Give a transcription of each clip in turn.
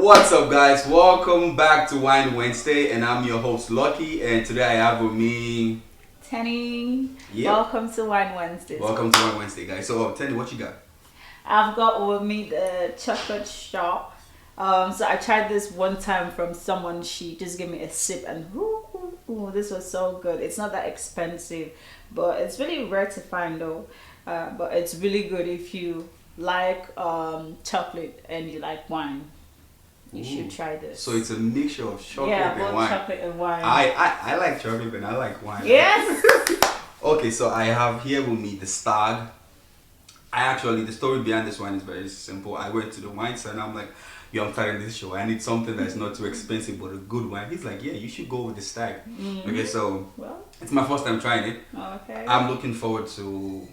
What's up, guys? Welcome back to Wine Wednesday, and I'm your host Lucky. And today I have with me Tenney. Yep. Welcome to Wine Wednesday. Welcome to Wine Wednesday, guys. So, Tenney, what you got? I've got with me the chocolate shop. So I tried this one time from someone. She just gave me a sip, and this was so good. It's not that expensive, but it's really rare to find though. But it's really good if you like chocolate and you like wine. You should try this. So it's a mixture of chocolate both and wine. chocolate and wine. I like chocolate and I like wine. Yes. Okay, so I have here with me the Stag. The story behind this wine is very simple. I went to the wine store and I'm like, yo, I'm tired of this show. I need something that's not too expensive but a good wine. He's like, yeah, you should go with the Stag. Okay, so it's my first time trying it. Okay. I'm looking forward to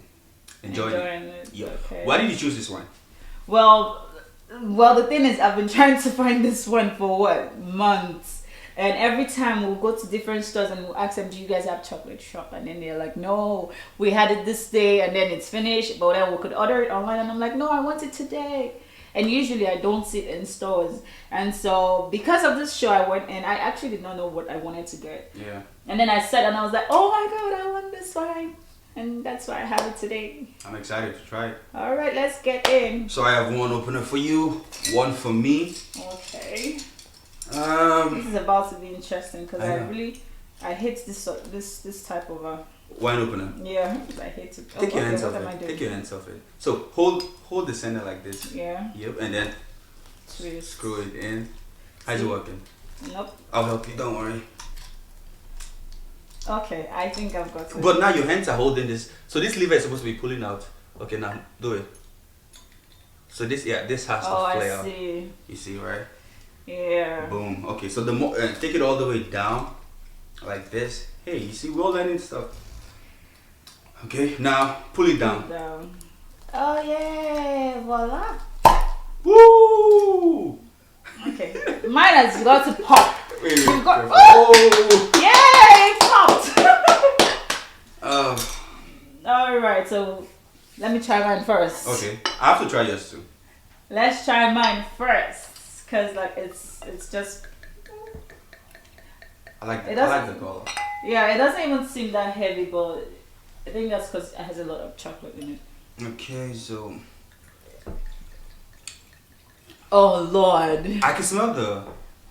enjoying it. Yeah. Okay. Why did you choose this wine? Well, the thing is, I've been trying to find this one for months, and every time we'll go to different stores and we'll ask them, "Do you guys have chocolate shop?" And then they're like, "No, we had it this day, and then it's finished, but then we could order it online." And I'm like, "No, I want it today." And usually I don't see it in stores, and so because of this show, I went and I actually did not know what I wanted to get. Yeah. And then I said, and I was like, "Oh my god, I want this wine." And that's why I have it today. I'm excited to try it. All right, let's get in. So I have one opener for you, one for me. Okay. This is about to be interesting because I hate this type of wine opener. yeah, I hate it. Take your hands what off am I it. doing? Take your hands off it. So hold the center like this. Yeah. Yep, and then Twist. screw it in. How's it working? Nope. I'll help you. Don't worry. Okay, I think I've got it. But now your hands are holding this. So this lever is supposed to be pulling out. Okay, now do it. So this has to flare I out. see. You see, right? Yeah. Boom. Okay, so the more take it all the way down, like this. Hey, you see, we're all learning stuff. Okay, now pull it down. Down. Oh yeah! Voila. Woo! Okay, mine has got to pop. Wait, You've got. oh! Yay! It popped. Oh. All right, so let me try mine first. Okay, I have to try yours too. Let's try mine first, cause like it's just I like It the doesn't- color. yeah, it doesn't even seem that heavy, but I think that's cause it has a lot of chocolate in it. Okay, so Oh Lord, I can smell the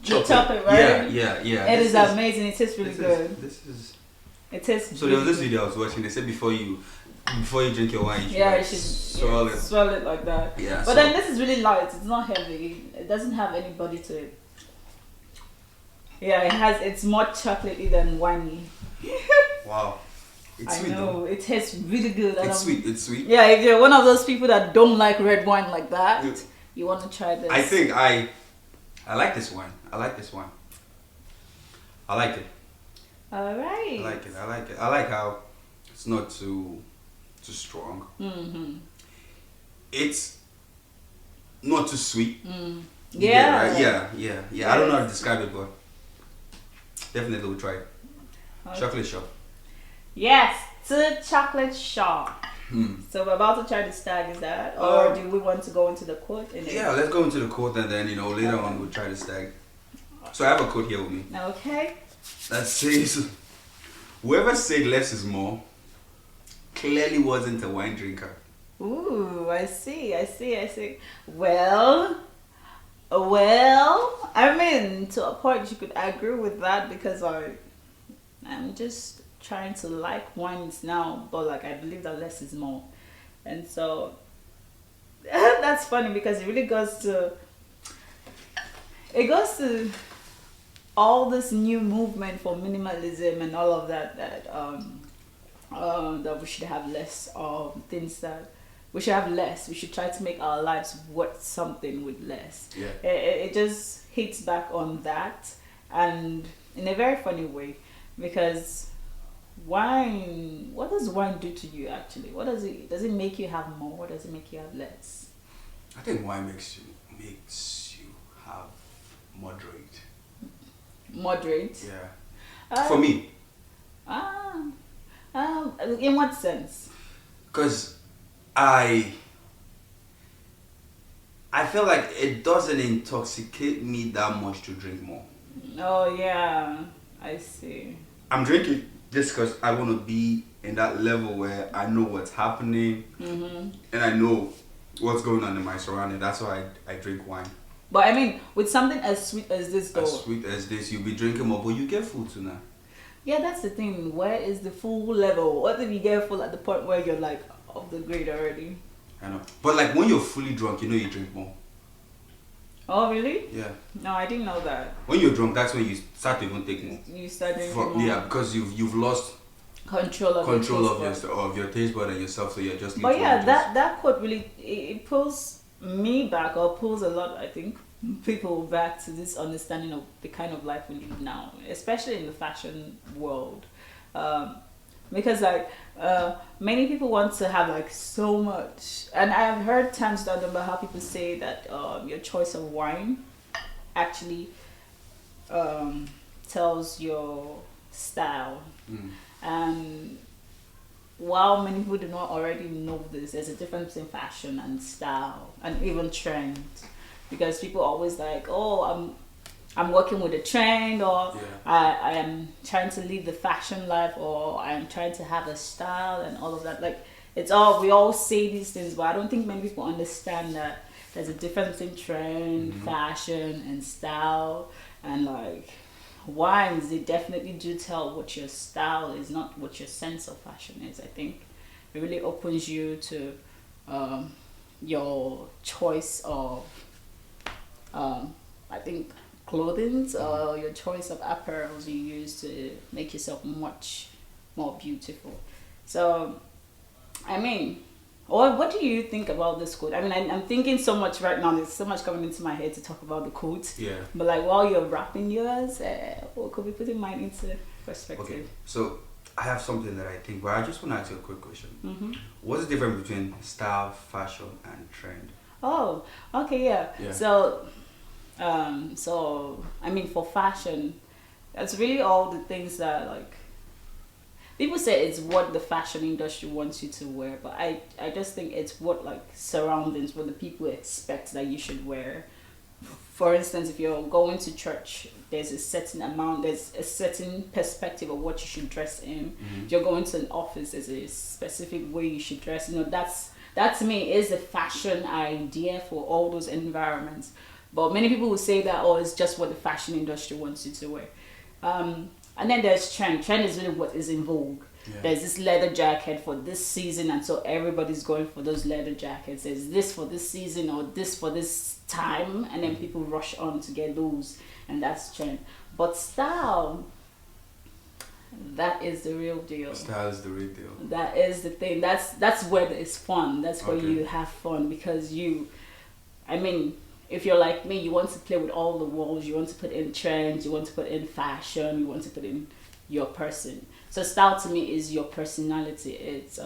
chocolate, right? Yeah. It is amazing. It tastes really This good. is. It tastes. So there was really this video I was watching. They said before you drink your wine, you should, Yeah, like, you should swirl it. swirl it like that. Yeah. But then this is really light. It's not heavy. It doesn't have any body to it. Yeah, it's more chocolatey than winey. Wow. It's I sweet know though. it tastes really good. It's sweet. It's sweet. Yeah, if you're one of those people that don't like red wine like that, you want to try this. I think I like this wine. I like this wine. I like it. All right. I like it. I like how it's not too strong. Mhm. It's not too sweet. Mm. You get it, Yeah. right? Yeah. I don't know how to describe it, but definitely we'll try it. Okay. Chocolate shop. Yes, to chocolate shop. Hmm. So we're about to try the Stag, is that? Or do we want to go into the quote? Yeah, let's go into the quote and then later on we'll try the Stag. So I have a quote here with me Okay. that says, "Whoever said less is more clearly wasn't a wine drinker." Ooh, I see. Well, I mean, to a point you could agree with that because I'm just trying to like wines now, but like I believe that less is more. And so that's funny because it really goes to all this new movement for minimalism and all of that that we should have less of things that we should have less. We should try to make our lives worth something with less. Yeah. It just hits back on that, and in a very funny way, because wine. What does wine do to you actually? What does it? Does it make you have more? Or does it make you have less? I think wine makes you have moderate. Moderate. Yeah. For me. In what sense? Because I I feel like it doesn't intoxicate me that much to drink more. Oh yeah, I see. I'm drinking just because I want to be in that level where I know what's happening and I know what's going on in my surrounding. That's why I drink wine. But I mean, with something as sweet as this, though. As sweet as this, you'll be drinking more, but you get full too now. Yeah, that's the thing. Where is the full level? What if you get full at the point where you're like off the grid already? I know. But like when you're fully drunk, you know you drink more. Oh really? Yeah. No, I didn't know that. When you're drunk, that's when you start to even take more. You start drinking more. Yeah, because you've lost control of your taste bud and yourself, so you're just. But yeah, that quote really it pulls me back, or pulls a lot, I think, people back to this understanding of the kind of life we live now, especially in the fashion world, because like many people want to have like so much, and I have heard times that about how people say that your choice of wine actually tells your style. And while many people do not already know this, there's a difference between fashion and style and even trend, because people always like, oh, I'm working with a trend, or I am trying to live the fashion life, or I'm trying to have a style and all of that. Like it's all, we all say these things, but I don't think many people understand that there's a difference between trend, fashion, and style. And like wines, they definitely do tell what your style is, not what your sense of fashion is. I think it really opens you to your choice of I think clothing, or your choice of apparels you use to make yourself much more beautiful. So I mean, or what do you think about this quote? I mean, I'm thinking so much right now. There's so much coming into my head to talk about the quote. Yeah. But like while you're wrapping yours, what could be putting mine into perspective? Okay, so I have something that I think, but I just want to ask you a quick question. What's the difference between style, fashion, and trend? Oh, okay, yeah. So I mean, for fashion, that's really all the things that like people say it's what the fashion industry wants you to wear, but I just think it's what like surroundings, what the people expect that you should wear. For instance, if you're going to church, there's a certain amount, there's a certain perspective of what you should dress in. If you're going to an office, there's a specific way you should dress. You know, that to me is a fashion idea for all those environments. But many people will say that, oh, it's just what the fashion industry wants you to wear. And then there's trend. Trend is really what is in vogue. Yeah. There's this leather jacket for this season, and so everybody's going for those leather jackets. There's this for this season, or this for this time, and then people rush on to get those, and that's trend. But style, that is the real deal. Style is the real deal. That is the thing. That's where it's fun. That's where you have fun, because I mean, if you're like me, you want to play with all the walls. You want to put in trends. You want to put in fashion. You want to put in your person. So style to me is your personality. It's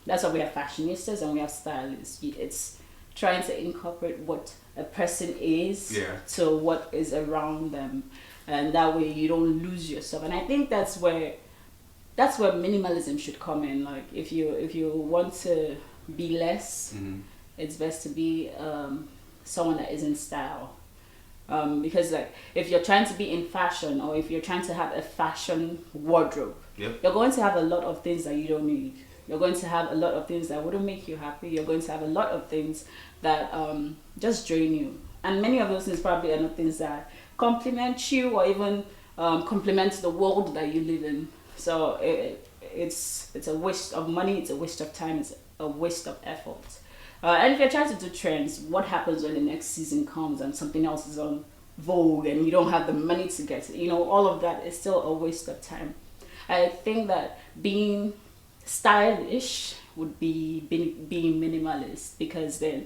that's why we have fashionistas and we have stylists. It's trying to incorporate what a person is to what is around them, and that way you don't lose yourself. And I think that's where minimalism should come in. Like if you want to be less, it's best to be someone that is in style, because like if you're trying to be in fashion, or if you're trying to have a fashion wardrobe, you're going to have a lot of things that you don't need. You're going to have a lot of things that wouldn't make you happy. You're going to have a lot of things that just drain you, and many of those things probably are not things that complement you, or even complement the world that you live in. So it's a waste of money, it's a waste of time, it's a waste of effort. And if you're trying to do trends, what happens when the next season comes and something else is on vogue and you don't have the money to get it? You know, all of that is still a waste of time. I think that being stylish would be being minimalist, because then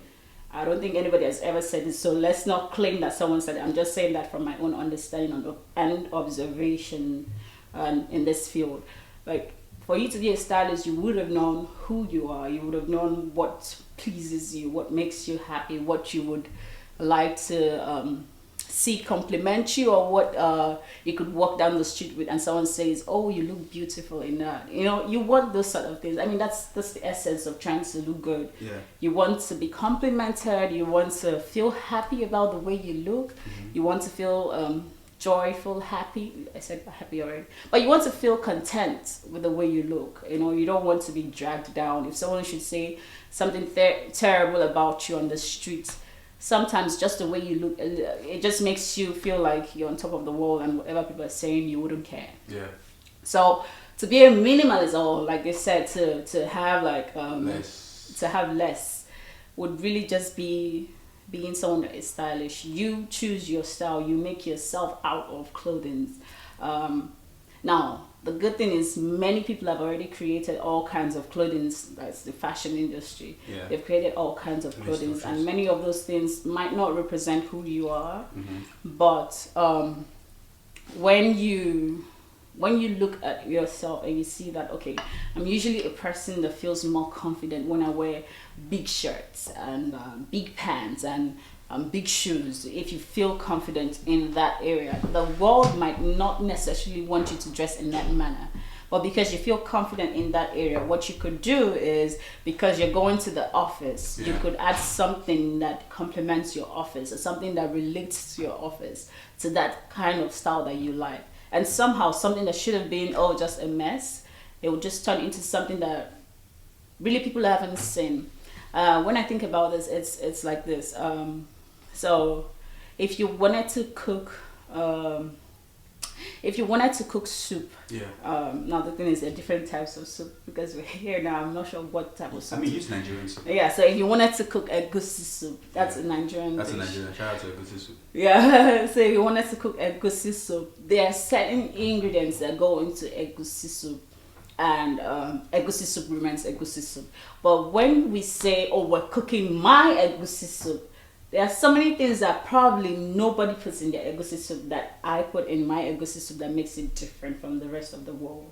I don't think anybody has ever said it. So let's not claim that someone said it. I'm just saying that from my own understanding and observation in this field. Like, for you to be a stylist, you would have known who you are. You would have known what pleases you, what makes you happy, what you would like to see compliment you, or what you could walk down the street with and someone says, oh, you look beautiful in that. You know, you want those sort of things. I mean, that's the essence of trying to look good. Yeah. You want to be complimented, you want to feel happy about the way you look, you want to feel joyful, happy. I said happy already, but you want to feel content with the way you look. You know, you don't want to be dragged down. If someone should say something terrible about you on the street, sometimes just the way you look, it just makes you feel like you're on top of the world, and whatever people are saying, you wouldn't care. Yeah. So to be a minimalist, or like they said, to have like Less. to have less, would really just be being someone that is stylish. You choose your style. You make yourself out of clothing. Now, the good thing is many people have already created all kinds of clothing. That's the fashion industry. Yeah. They've created all kinds of clothing, and many of those things might not represent who you are. But when you look at yourself and you see that, okay, I'm usually a person that feels more confident when I wear big shirts and big pants and big shoes. If you feel confident in that area, the world might not necessarily want you to dress in that manner. But because you feel confident in that area, what you could do is, because you're going to the office, you could add something that complements your office, or something that relates to your office, to that kind of style that you like. And somehow something that should have been, oh, just a mess, it will just turn into something that really people haven't seen. When I think about this, it's like this. So if you wanted to cook soup, now the thing is, there are different types of soup, because we're here now, I'm not sure what type of soup. I mean, use Nigerian soup. Yeah, so if you wanted to cook egusi soup, that's a Nigerian That's dish. a Nigerian. Shout out to egusi soup. Yeah, so if you wanted to cook egusi soup, there are certain ingredients that go into egusi soup, and egusi soup remains egusi soup. But when we say, oh, we're cooking my egusi soup, there are so many things that probably nobody puts in their egusi soup that I put in my egusi soup that makes it different from the rest of the world.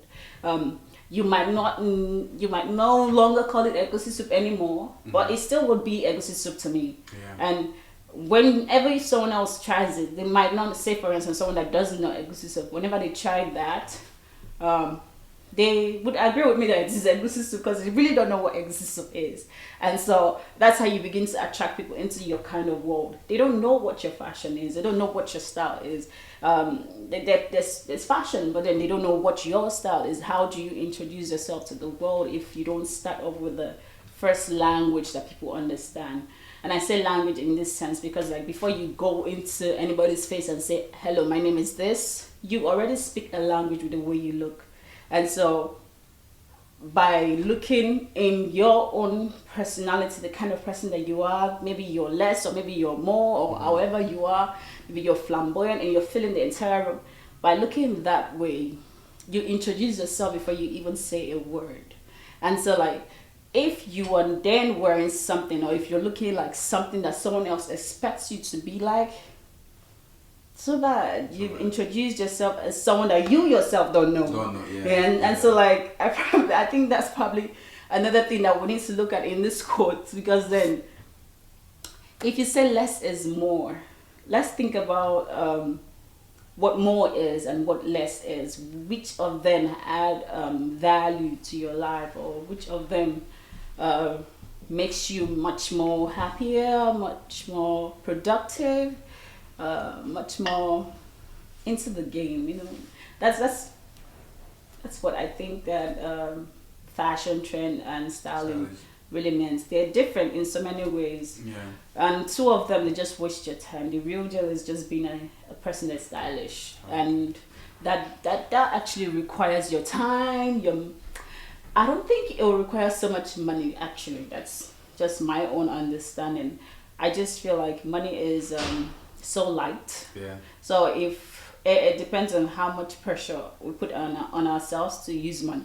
You might no longer call it egusi soup anymore, but it still would be egusi soup to me. Yeah. And whenever someone else tries it, they might not say, for instance, someone that doesn't know egusi soup, whenever they try that, they would agree with me that it is egusi soup, because they really don't know what egusi soup is. And so that's how you begin to attract people into your kind of world. They don't know what your fashion is. They don't know what your style is. There's fashion, but then they don't know what your style is. How do you introduce yourself to the world if you don't start off with the first language that people understand? And I say language in this sense because, like, before you go into anybody's face and say, hello, my name is this, you already speak a language with the way you look. And so by looking in your own personality, the kind of person that you are, maybe you're less or maybe you're more, or however you are, maybe you're flamboyant and you're filling the entire room, by looking that way, you introduce yourself before you even say a word. And so, like, if you are then wearing something, or if you're looking like something that someone else expects you to be like, so that you've introduced yourself as someone that you yourself don't know. And so, like, I think that's probably another thing that we need to look at in this quote, because then if you say less is more, let's think about what more is and what less is. Which of them add value to your life, or which of them makes you much more happier, much more productive, much more into the game, you know. That's what I think that fashion trend and styling really means. They're different in so many ways. Yeah. And two of them, they just waste your time. The real deal is just being a person that's stylish. And that actually requires your time. I don't think it will require so much money, actually. That's just my own understanding. I just feel like money is so light. Yeah. So if it depends on how much pressure we put on ourselves to use money.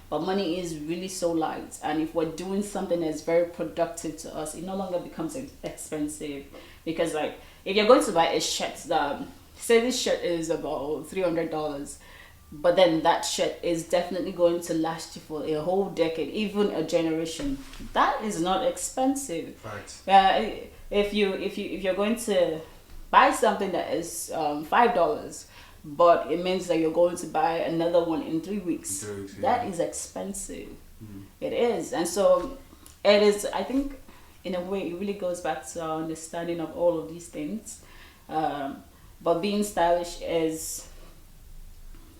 But money is really so light, and if we're doing something that's very productive to us, it no longer becomes expensive. Because, like, if you're going to buy a shirt that, say this shirt is about $300, but then that shirt is definitely going to last you for a whole decade, even a generation, that is not expensive. Right. If you're going to buy something that is $5, but it means that you're going to buy another one in 3 weeks. That is expensive. It is. And so it is, I think, in a way, it really goes back to our understanding of all of these things. But being stylish is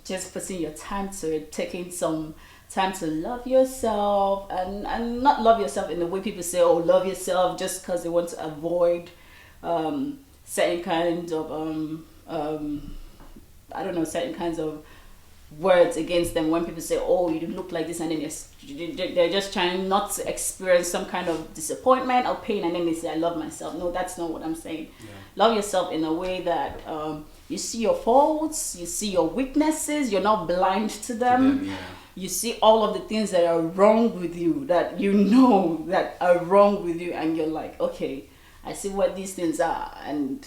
just putting your time to it, taking some time to love yourself, and not love yourself in the way people say, oh, love yourself, just because they want to avoid certain kinds of I don't know, certain kinds of words against them. When people say, oh, you look like this, and then they're just trying not to experience some kind of disappointment or pain, and then they say, I love myself. No, that's not what I'm saying. Love yourself in a way that you see your faults, you see your weaknesses, you're not blind to them. You see all of the things that are wrong with you, that you know that are wrong with you, and you're like, okay, I see what these things are, and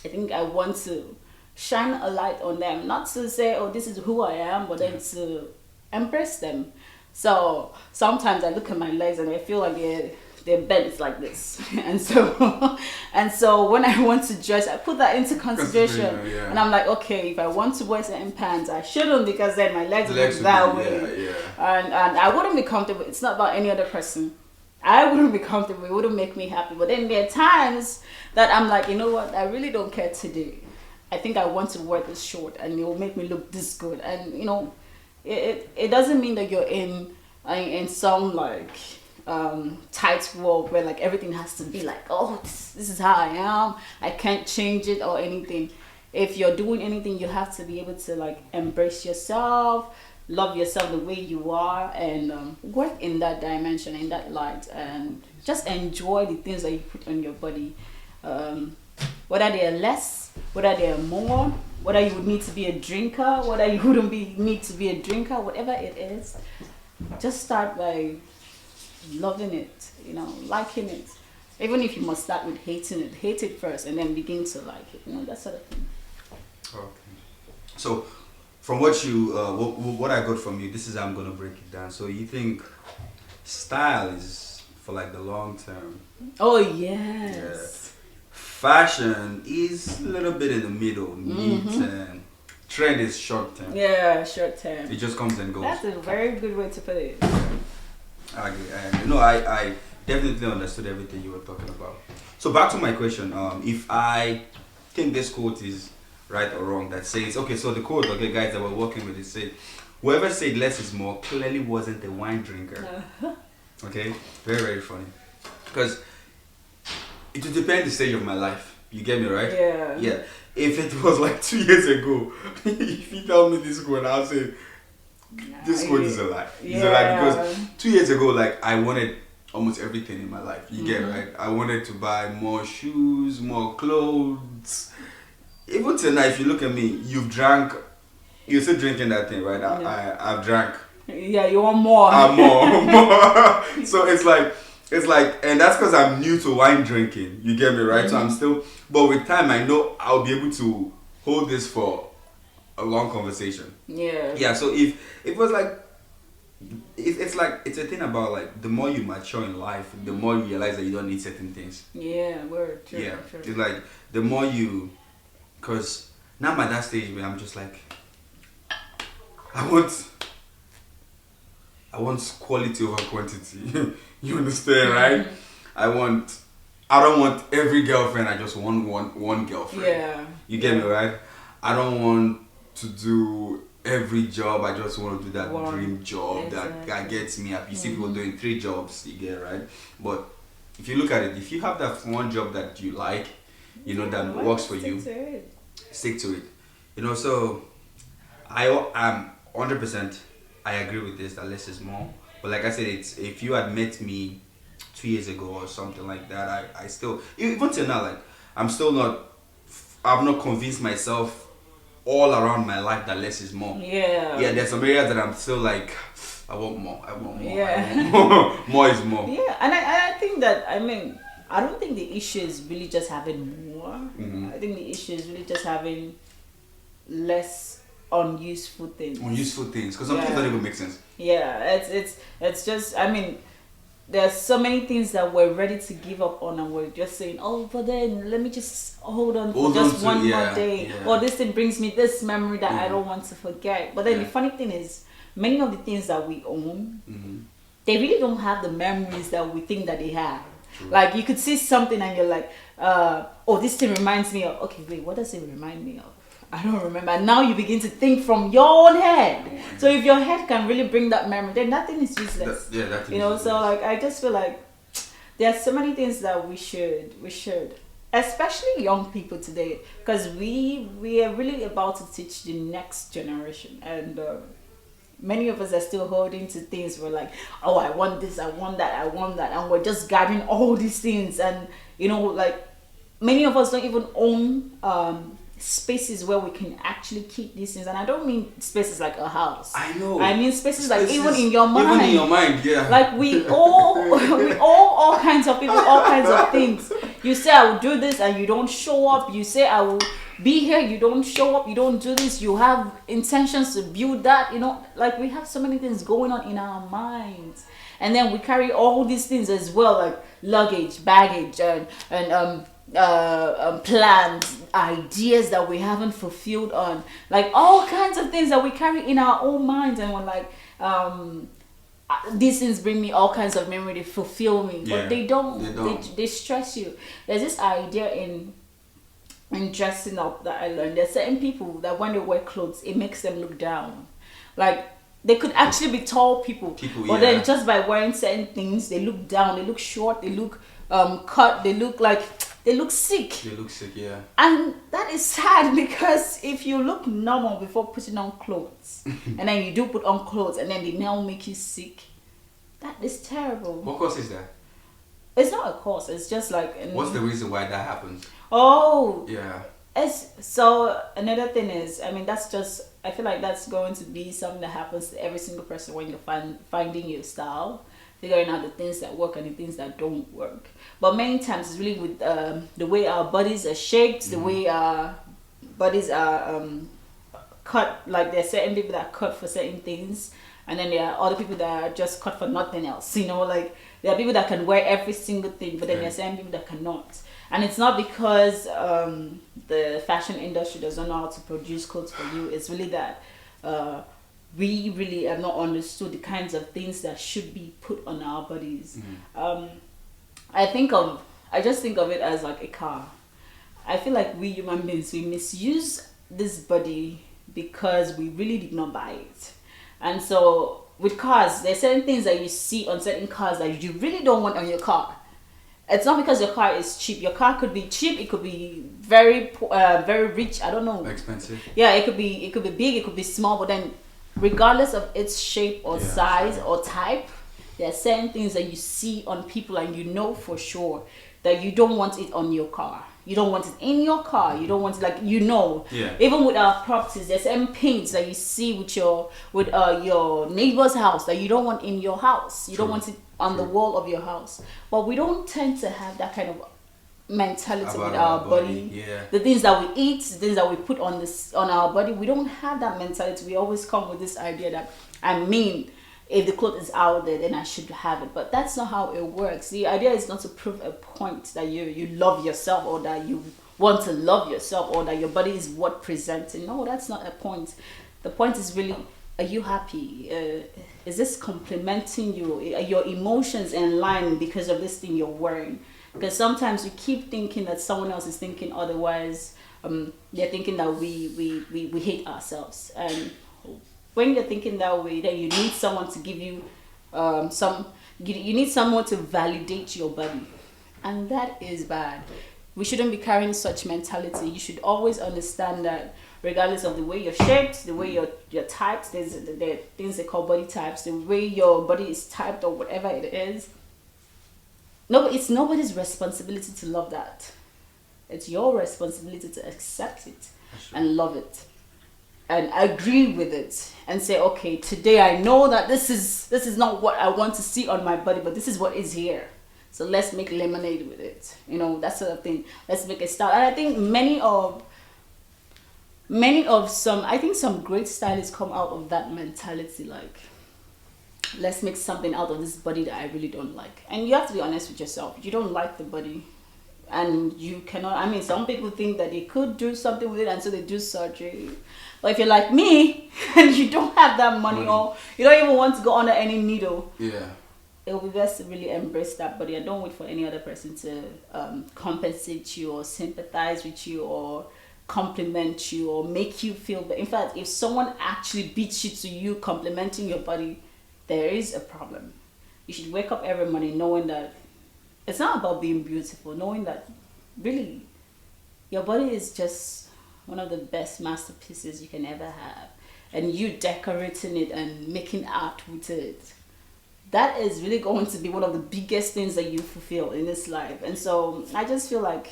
I think I want to shine a light on them, not to say, oh, this is who I am, but then to embrace them. So sometimes I look at my legs and I feel like they're bent like this, and so when I want to dress, I put that into consideration, and I'm like, okay, if I want to wear certain pants, I shouldn't, because then my legs look that way, and I wouldn't be comfortable. It's not about any other person. I wouldn't be comfortable. It wouldn't make me happy. But then there are times that I'm like, you know what, I really don't care today. I think I want to wear this short, and it will make me look this good. And you know, it doesn't mean that you're in some like tight world where like everything has to be like, oh, this is how I am, I can't change it or anything. If you're doing anything, you have to be able to like embrace yourself, love yourself the way you are, and work in that dimension, in that light, and just enjoy the things that you put on your body, whether they are less, whether they are more, whether you would need to be a drinker, whether you wouldn't need to be a drinker, whatever it is. Just start by loving it, you know, liking it. Even if you must start with hating it, hate it first and then begin to like it, you know, that sort of thing. Okay. So from what you what I got from you, this is how I'm gonna break it down. So you think style is for like the long term? Oh yes. Fashion is a little bit in the middle, and trend is short term. Yeah, short term. It just comes and goes. That's a very good way to put it. I agree. No, I definitely understood everything you were talking about. So back to my question. If I think this quote is right or wrong, that says, okay, so the quote, okay, guys, that we're working with, it said, whoever said less is more clearly wasn't a wine drinker. Okay, very, very funny. Because it would depend the stage of my life. You get me, right? Yeah. Yeah. If it was like 2 years ago, if you tell me this quote, I'll say, this quote is a lie. It's a lie, because 2 years ago, like, I wanted almost everything in my life. You get, right? I wanted to buy more shoes, more clothes. Even tonight, if you look at me, you've drank, you're still drinking that thing, right? I've drank. Yeah, you want more. More. So it's like, and that's because I'm new to wine drinking. You get me, right? So I'm still, but with time, I know I'll be able to hold this for a long conversation. Yeah. Yeah. So if it was like, it's like, it's a thing about like, the more you mature in life, the more you realize that you don't need certain things. Yeah, word. True, yeah. True. It's like the more you, because now I'm at that stage where I'm just like, I want quality over quantity. You understand, right? I don't want every girlfriend. I just want one girlfriend. Yeah. You get me, right? I don't want to do every job. I just want to do that dream job that gets me happy. You see people doing 3 jobs, you get, right? But if you look at it, if you have that one job that you like, you know, that works for you, stick to it. You know, so I'm 100%. I agree with this, that less is more. But like I said, it's, if you had met me 2 years ago or something like that, I still, even till now, like, I've not convinced myself all around my life that less is more. Yeah. Yeah, there's some areas that I'm still like, I want more. Yeah. I want more. More is more. Yeah, and I think that, I mean, I don't think the issue is really just having more. I think the issue is really just having less unuseful things. Unuseful things, because some things don't even make sense. Yeah, it's just, I mean, there's so many things that we're ready to give up on, and we're just saying, oh, but then let me just hold on for just one more day. Or this thing brings me this memory that I don't want to forget. But then the funny thing is, many of the things that we own, they really don't have the memories that we think that they have. True. Like you could see something and you're like, oh, this thing reminds me of, okay, wait, what does it remind me of? I don't remember. Now you begin to think from your own head. So if your head can really bring that memory, then nothing is useless. You know, so like I just feel like there are so many things that we should, especially young people today, because we are really about to teach the next generation, and many of us are still holding to things. We're like, oh, I want this, I want that, I want that, and we're just gathering all these things, and you know, like many of us don't even own spaces where we can actually keep these things. And I don't mean spaces like a house. I know. I mean spaces like even in your mind. Even in your mind, yeah. Like we all kinds of people, all kinds of things. You say I will do this and you don't show up. You say I will be here, you don't show up, you don't do this. You have intentions to build that, you know, like we have so many things going on in our minds. And then we carry all these things as well, like luggage, baggage, and plans, ideas that we haven't fulfilled on, like all kinds of things that we carry in our own minds, and we're like, these things bring me all kinds of memory, they fulfill me, but they don't. They stress you. There's this idea in dressing up that I learned. There's certain people that when they wear clothes, it makes them look down. Like they could actually be tall people but then just by wearing certain things, they look down, they look short, they look cut, they look sick. They look sick, yeah. And that is sad, because if you look normal before putting on clothes, and then you do put on clothes, and then they now make you sick, that is terrible. What cause is that? It's not a cause. It's just like. What's the reason why that happens? Oh. Yeah. So another thing is, I mean, that's just. I feel like that's going to be something that happens to every single person when you're finding your style, figuring out the things that work and the things that don't work. But many times it's really with the way our bodies are shaped, the way our bodies are cut. Like there are certain people that are cut for certain things, and then there are other people that are just cut for nothing else. You know, like there are people that can wear every single thing, but then there are certain people that cannot. And it's not because the fashion industry doesn't know how to produce clothes for you. It's really that we really have not understood the kinds of things that should be put on our bodies. I just think of it as like a car. I feel like we human beings, we misuse this body because we really did not buy it. And so with cars, there's certain things that you see on certain cars that you really don't want on your car. It's not because your car is cheap. Your car could be cheap. It could be very rich. I don't know. Expensive. Yeah, it could be big. It could be small. But then, regardless of its shape or size or type, there are certain things that you see on people, and you know for sure that you don't want it on your car. You don't want it in your car. You don't want it, like, you know. Yeah. Even with our properties, there's certain paints that you see with your neighbor's house that you don't want in your house. You don't want it on the wall of your house. But we don't tend to have that kind of mentality with our body. Yeah. The things that we eat, the things that we put on our body, we don't have that mentality. We always come with this idea that, if the clothes is out there, then I should have it. But that's not how it works. The idea is not to prove a point that you love yourself, or that you want to love yourself, or that your body is worth presenting. No, that's not a point. The point is really, are you happy? Is this complimenting you? Are your emotions in line because of this thing you're wearing? Because sometimes we keep thinking that someone else is thinking otherwise. They're thinking that we hate ourselves. And when you're thinking that way, then you need someone to give you you need someone to validate your body. And that is bad. We shouldn't be carrying such mentality. You should always understand that regardless of the way you're shaped, the way you're typed, there are things they call body types, the way your body is typed or whatever it is. No, it's nobody's responsibility to love that. It's your responsibility to accept it and love it. And agree with it and say, okay, today I know that this is not what I want to see on my body, but this is what is here. So let's make lemonade with it. You know, that sort of thing. Let's make a style. And I think some great stylists come out of that mentality. Like, let's make something out of this body that I really don't like. And you have to be honest with yourself. You don't like the body, and you cannot. I mean, some people think that they could do something with it, and so they do surgery. But if you're like me and you don't have that money, or you don't even want to go under any needle, Yeah. it will be best to really embrace that body and don't wait for any other person to compensate you or sympathize with you or compliment you or make you feel better. In fact, if someone actually beats you to you complimenting your body, there is a problem. You should wake up every morning knowing that it's not about being beautiful, knowing that really your body is just one of the best masterpieces you can ever have, and you decorating it and making art with it, that is really going to be one of the biggest things that you fulfill in this life. And so I just feel like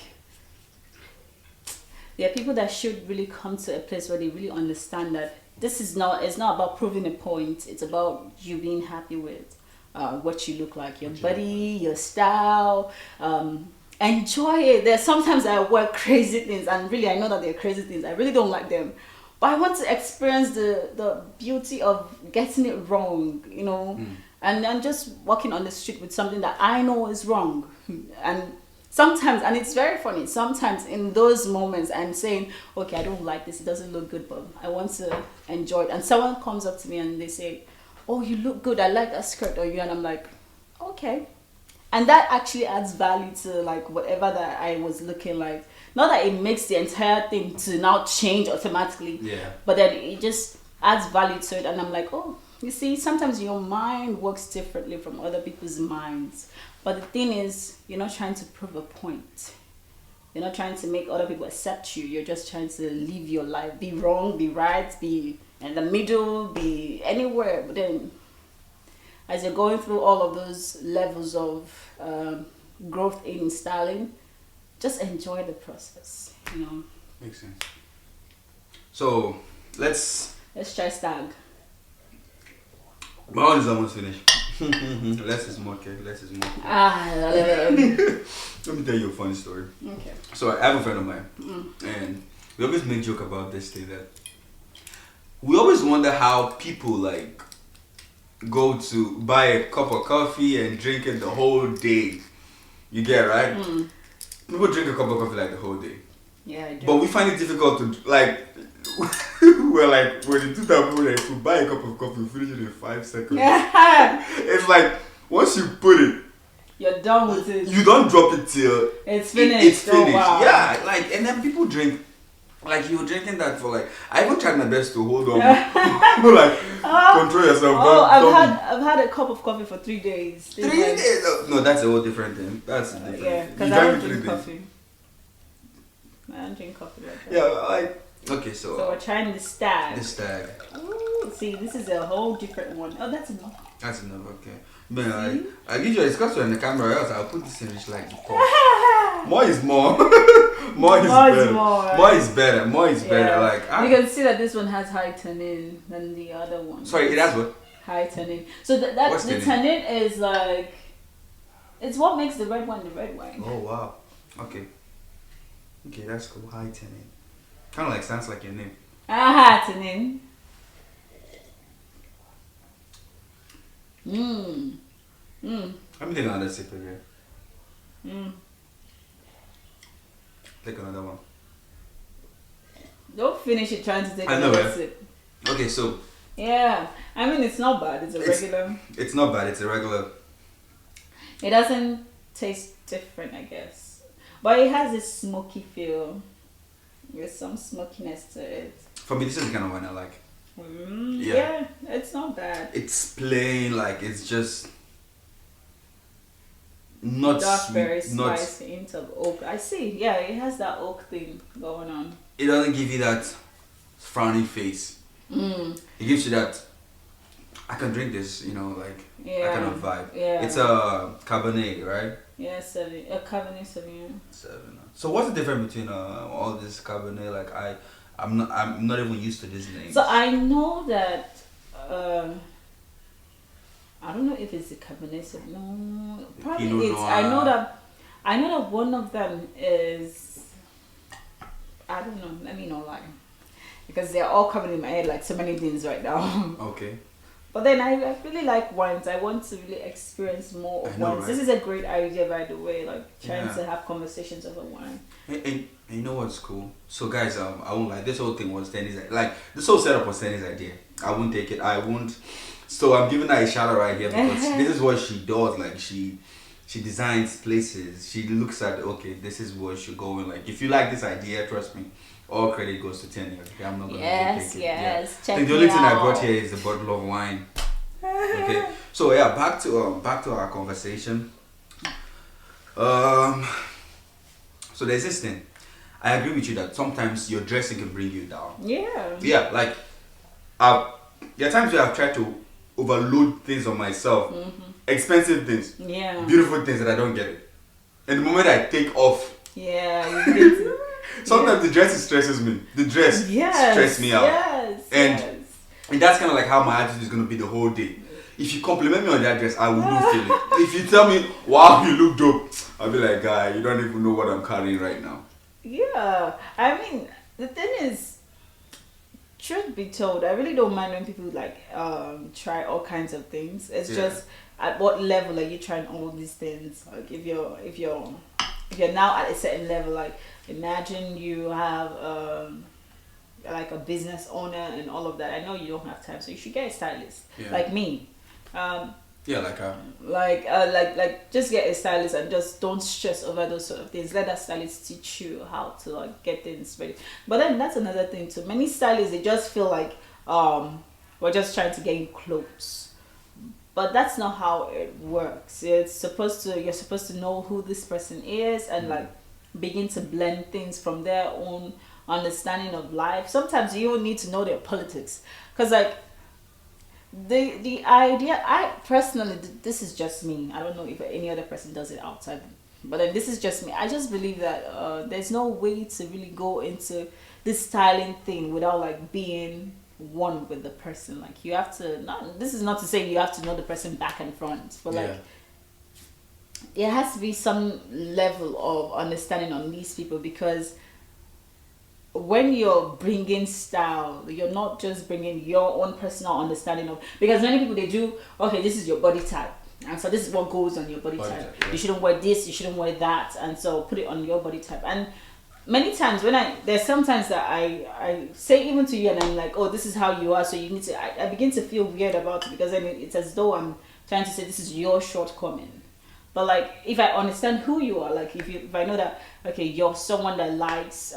there are people that should really come to a place where they really understand that it's not about proving a point. It's about you being happy with what you look like, your body, your style. Enjoy it. There's sometimes I wear crazy things, and really I know that they're crazy things. I really don't like them. But I want to experience the beauty of getting it wrong, you know. And I'm just walking on the street with something that I know is wrong. And sometimes, and it's very funny, sometimes in those moments I'm saying, okay, I don't like this, it doesn't look good, but I want to enjoy it. And someone comes up to me and they say, oh, you look good, I like that skirt on you. And I'm like, okay. And that actually adds value to like whatever that I was looking like. Not that it makes the entire thing to now change automatically. Yeah. But then it just adds value to it. And I'm like, oh, you see, sometimes your mind works differently from other people's minds. But the thing is, you're not trying to prove a point. You're not trying to make other people accept you. You're just trying to live your life. Be wrong, be right, be in the middle, be anywhere. But then, as you're going through all of those levels of growth in styling, just enjoy the process, you know. Makes sense. So, let's try stag. My one is almost finished. Less is more, okay? Less is more. Let me tell you a funny story. Okay. So I have a friend of mine, and we always make joke about this thing that we always wonder how people like go to buy a cup of coffee and drink it the whole day. You get right? People drink a cup of coffee like the whole day. Yeah, I do. But we find it difficult to like. We're like, when the two people that if you buy a cup of coffee, you finish it in 5 seconds. It's like once you put it, you're done with it. You don't drop it till it's finished. It's finished. Oh, wow. Yeah, like, and then people drink. Like, you were drinking that for like, I even tried my best to hold on. Like, control yourself. I've had a cup of coffee for 3 days. 3 days? No, that's a whole different thing. That's a different yeah, thing. because I don't drink coffee. I don't drink coffee like that. Yeah, like, okay, so we're trying the stag. The stag. Ooh, see, this is a whole different one. Oh, that's enough. That's enough, okay. Man, I give you a discuss on the camera, else I'll put this in rich like before. More is more. More is better. More is better. More is better. Like you can see that this one has high tannin than the other one. Sorry, it has what? High tannin. So the tannin is like, it's what makes the red wine the red wine. Oh wow. Okay. Okay, that's cool. High tannin. Kind of like sounds like your name. Tannin. Let me take another sip again. Take another one. Don't finish it trying to take another sip. Okay, so. Yeah, I mean it's not bad. It's a regular. It's not bad. It's a regular. It doesn't taste different, I guess, but it has this smoky feel. There's some smokiness to it. For me, this is the kind of wine I like. Yeah, it's not bad. It's plain, like it's just not dark sweet, berry spice, hint of oak. I see. Yeah, it has that oak thing going on. It doesn't give you that frowny face. It gives you that I can drink this, you know, like that kind of vibe. Yeah. It's a Cabernet, right? Yeah, a Cabernet Sauvignon. 7. So what's the difference between all this Cabernet? Like I'm not even used to this name. So I know that I don't know if it's a Cabernet Sauvignon. No, probably it's. I know that one of them is. I don't know. Let me not lie, because they're all coming in my head like so many things right now. Okay. But then I really like wines. I want to really experience more I of know, wines. right? This is a great idea, by the way. Like trying Yeah. to have conversations over wine. And you know what's cool? So guys, I won't lie. This whole thing was Tenny's like this whole setup was Tenny's idea. I won't take it. I won't. So I'm giving her a shout out right here because this is what she does. Like she designs places. She looks at okay, this is where she going. Like if you like this idea, trust me, all credit goes to Tenny. Okay, I'm not gonna Yes, take it. yes. I Check think the me only thing I out. brought here is a bottle of wine. Okay. So yeah, back to our conversation. Um. So there's this thing. I agree with you that sometimes your dressing can bring you down. Yeah. Yeah, like there are times where I've tried to overload things on myself, expensive things, Yeah. beautiful things that I don't get it. And the moment I take off, Yeah. You get to, sometimes the dress stresses me. The dress yes. stress me out, Yes. And- yes. and that's kind of like how my attitude is gonna be the whole day. If you compliment me on that dress, I will not feel it. If you tell me, "Wow, you look dope," I'll be like, "Guy, you don't even know what I'm carrying right now." Yeah, I mean, the thing is, truth be told, I really don't mind when people like try all kinds of things. It's Yeah. just at what level are you trying all these things? Like if you're now at a certain level, like imagine you have like a business owner and all of that. I know you don't have time, so you should get a stylist Yeah. like me. Yeah, Like just get a stylist and just don't stress over those sort of things. Let that stylist teach you how to like get things ready. But then that's another thing too. Many stylists, they just feel like we're just trying to get you clothes, but that's not how it works. You're supposed to know who this person is and like begin to blend things from their own understanding of life. Sometimes you even need to know their politics, because like the idea, I personally, this is just me, I don't know if any other person does it outside, but then this is just me. I just believe that there's no way to really go into this styling thing without like being one with the person. Like you have to, not, this is not to say you have to know the person back and front, but like there has to be some level of understanding on these people, because when you're bringing style, you're not just bringing your own personal understanding of, because many people, they do, okay, this is your body type, and so this is what goes on your body type. Yeah. You shouldn't wear this, you shouldn't wear that, and so put it on your body type. And many times there's sometimes that I say even to you, and I'm like, oh, this is how you are, so you need to, I begin to feel weird about it, because then it's as though I'm trying to say this is your shortcoming. But like if I understand who you are, like if I know that, okay, you're someone that likes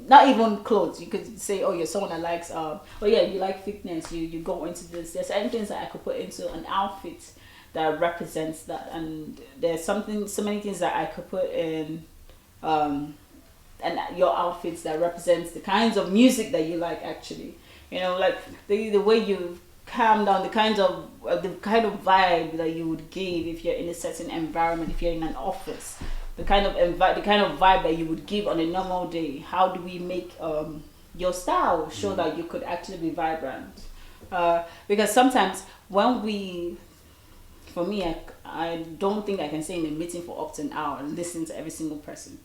not even clothes, you could say, oh, you're someone that likes oh yeah, you like fitness, you go into this, there's certain things that I could put into an outfit that represents that, and there's so many things that I could put in and your outfits that represents the kinds of music that you like, actually, you know, like the way you calm down, the kind of vibe that you would give if you're in a certain environment, if you're in an office, the kind of vibe that you would give on a normal day. How do we make your style show that you could actually be vibrant? Because sometimes when for me, I don't think I can stay in a meeting for up to an hour and listen to every single person.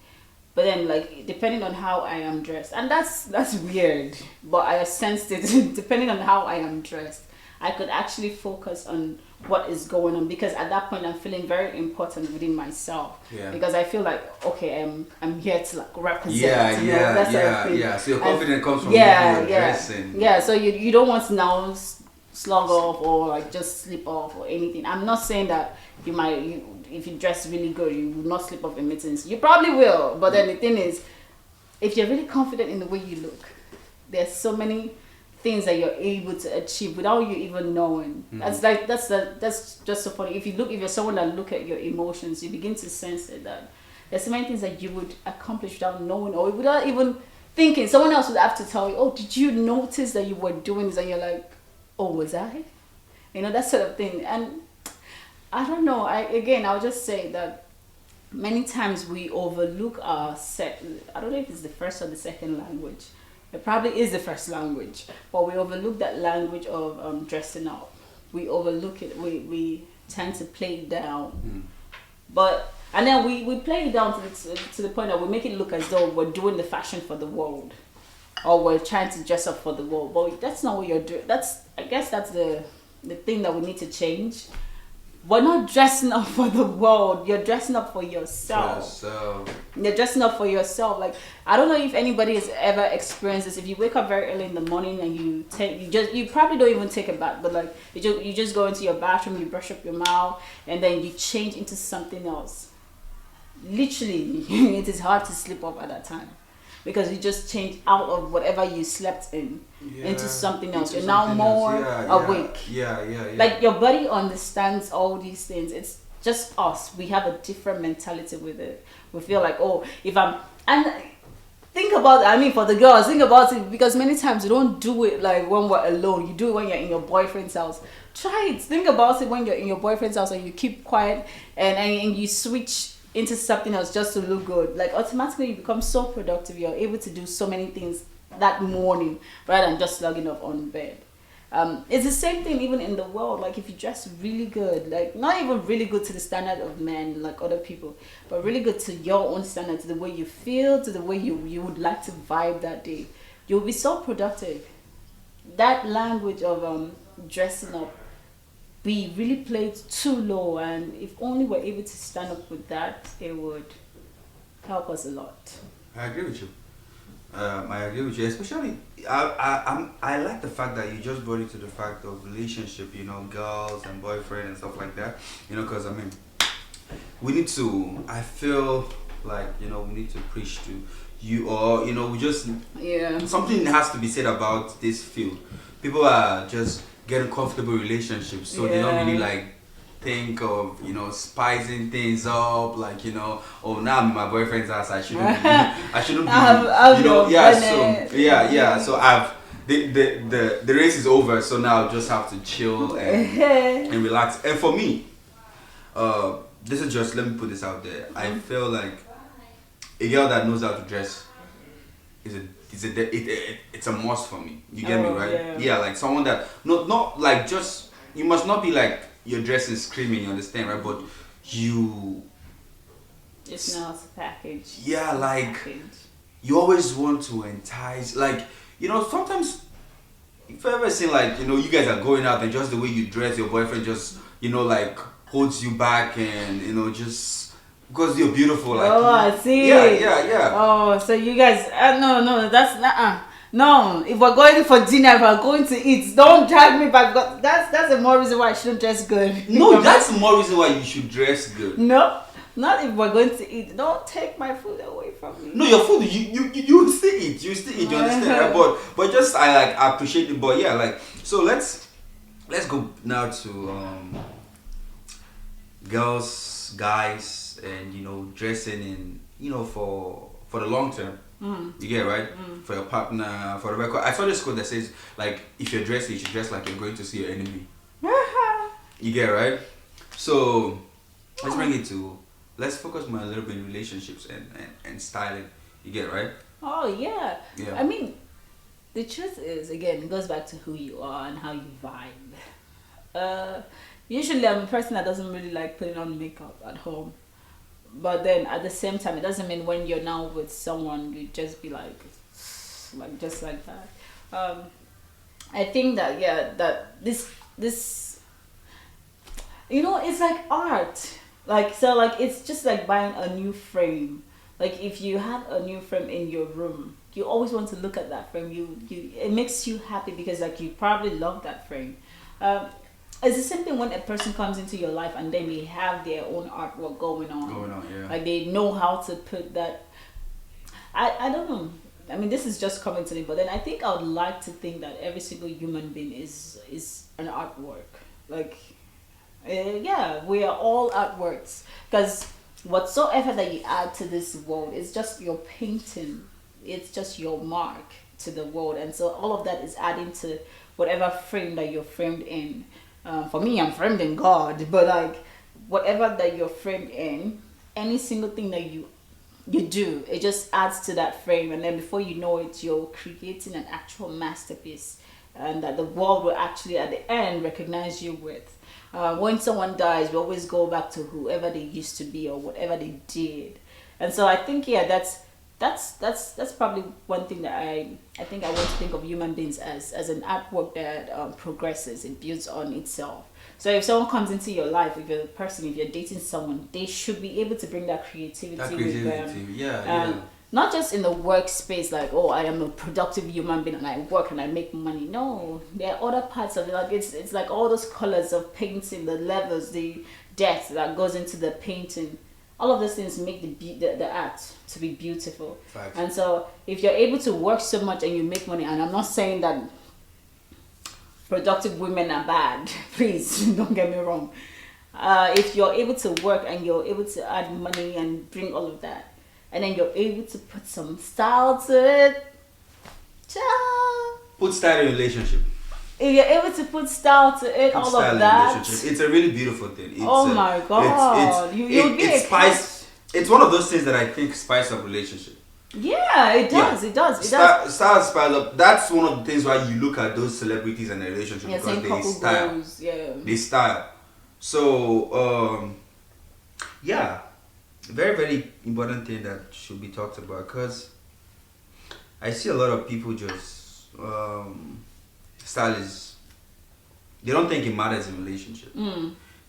But then, like, depending on how I am dressed, and that's weird, but I sensed it. Depending on how I am dressed, I could actually focus on what is going on, because at that point I'm feeling very important within myself. Yeah. Because I feel like, okay, I'm here to like represent. That sort of thing. Yeah. So your confidence comes from Yeah. dressing. Yeah. So you don't want to now slug off or like just slip off or anything. I'm not saying that if you dress really good, you will not slip off in meetings. You probably will, but then the thing is, if you're really confident in the way you look, there's so many things that you're able to achieve without you even knowing. That's just so funny. If you're someone that look at your emotions, you begin to sense that there's so many things that you would accomplish without knowing, or without even thinking. Someone else would have to tell you, oh, did you notice that you were doing this? And you're like, oh, was I? You know, that sort of thing. And I don't know. I'll just say that many times we overlook I don't know if it's the first or the second language. It probably is the first language, but we overlook that language of dressing up. We overlook it. We tend to play it down, and then we play it down to the point that we make it look as though we're doing the fashion for the world. or we're trying to dress up for the world. But that's not what you're doing. I guess that's the thing that we need to change. We're not dressing up for the world. You're dressing up for yourself. You're dressing up for yourself. Like, I don't know if anybody has ever experienced this. If you wake up very early in the morning and you probably don't even take a bath, but like you just go into your bathroom, you brush up your mouth, and then you change into something else. Literally, it is hard to sleep off at that time, because you just change out of whatever you slept in into something else. You're now more awake. Yeah. Like, your body understands all these things. It's just us. We have a different mentality with it. We feel like, oh, if I'm... And think about it. I mean, for the girls, think about it, because many times you don't do it like when we're alone. You do it when you're in your boyfriend's house. Try it. Think about it when you're in your boyfriend's house and you keep quiet and you switch into something else just to look good. Like, automatically you become so productive. You're able to do so many things that morning rather than just slugging off on bed. It's the same thing even in the world. Like, if you dress really good, like not even really good to the standard of men like other people, but really good to your own standard, to the way you feel, to the way you would like to vibe that day, you'll be so productive. That language of dressing up, we really played too low, and if only we're able to stand up with that, it would help us a lot. I agree with you. I agree with you. Especially, I like the fact that you just brought it to the fact of relationship. You know, girls and boyfriend and stuff like that. You know, because I mean, we need to. I feel like, you know, we need to preach to you, or you know, we just something has to be said about this field. People are just getting comfortable relationships, so they don't really like think of, you know, spicing things up, like, you know, oh, now I'm in my boyfriend's house, I shouldn't be, you know, so I've the race is over, so now I just have to chill and relax. And for me, this is just, let me put this out there, I feel like a girl that knows how to dress it's a must for me. You get me, right? Yeah, like someone that not like, just, you must not be like you're dressing screaming, you understand, right? But you just know how to package. Yeah, like you always want to entice, like, you know, sometimes if you ever seen, like, you know, you guys are going out and just the way you dress, your boyfriend just, you know, like holds you back, and you know, just because you're beautiful, like, I see. Yeah. Oh, so you guys, no, that's no. If we're going for dinner, if we're going to eat, don't drag me back. But that's a more reason why I shouldn't dress good. No, that's more reason why you should dress good. No, not if we're going to eat. Don't take my food away from me. No, your food, you still eat. You still eat. You understand? Right? But just I appreciate it. But yeah, like, so let's go now to girls, guys. And you know, dressing in, you know, for the long term, you get, right? For your partner, for the record. I saw this quote that says, like, if you're dressing, you should dress like you're going to see your enemy. You get, right? So let's focus more a little bit in relationships and styling. You get, right? Oh yeah. I mean, the truth is, again, it goes back to who you are and how you vibe. Usually I'm a person that doesn't really like putting on makeup at home. But then at the same time, it doesn't mean when you're now with someone, you just be like just like that. I think that, that this, you know, it's like art. Like, so like, it's just like buying a new frame. Like, if you have a new frame in your room, you always want to look at that frame. It makes you happy because, like, you probably love that frame. It's the same thing when a person comes into your life and then they have their own artwork going on. Like, they know how to put that. I don't know. I mean, this is just coming to me, but then I think I would like to think that every single human being is an artwork. Like, we are all artworks. Because whatsoever that you add to this world is just your painting. It's just your mark to the world. And so all of that is adding to whatever frame that you're framed in. For me, I'm framed in God, but like, whatever that you're framed in, any single thing that you do, it just adds to that frame, and then before you know it, you're creating an actual masterpiece, and that the world will actually at the end recognize you with. When someone dies, we always go back to whoever they used to be or whatever they did. And so I think, that's that's probably one thing that I think I want to think of human beings as an artwork that progresses, it builds on itself. So if someone comes into your life, if you're a person, if you're dating someone, they should be able to bring that creativity, That with them. creativity, yeah. Not just in the workspace, like, oh, I am a productive human being and I work and I make money. No, there are other parts of it. Like it's like all those colors of painting, the levels, the depth that goes into the painting. All of those things make the art to be beautiful. Facts. And so if you're able to work so much and you make money, and I'm not saying that productive women are bad, please don't get me wrong. If you're able to work and you're able to add money and bring all of that, and then you're able to put some style to it, ciao. Put style in relationship. If you're able to put style to it, all of that, it's a really beautiful thing. Oh my God, you'll be a spice. It's one of those things that I think spice up relationship. Yeah, it does. It does. Style spice up. That's one of the things why you look at those celebrities and their relationship, because they style. Goes, yeah. They style. So yeah, very very important thing that should be talked about, because I see a lot of people just style is, they don't think it matters in relationship.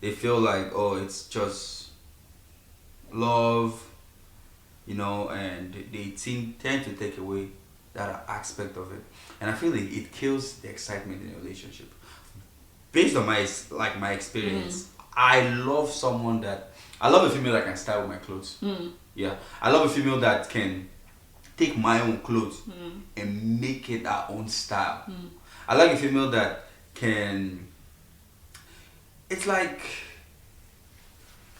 They feel like, oh, it's just love, and they tend to take away that aspect of it, and I feel like it kills the excitement in a relationship. Based on my experience, I love a female that can style with my clothes. Yeah, I love a female that can take my own clothes and make it her own style. I like a female that can. It's like,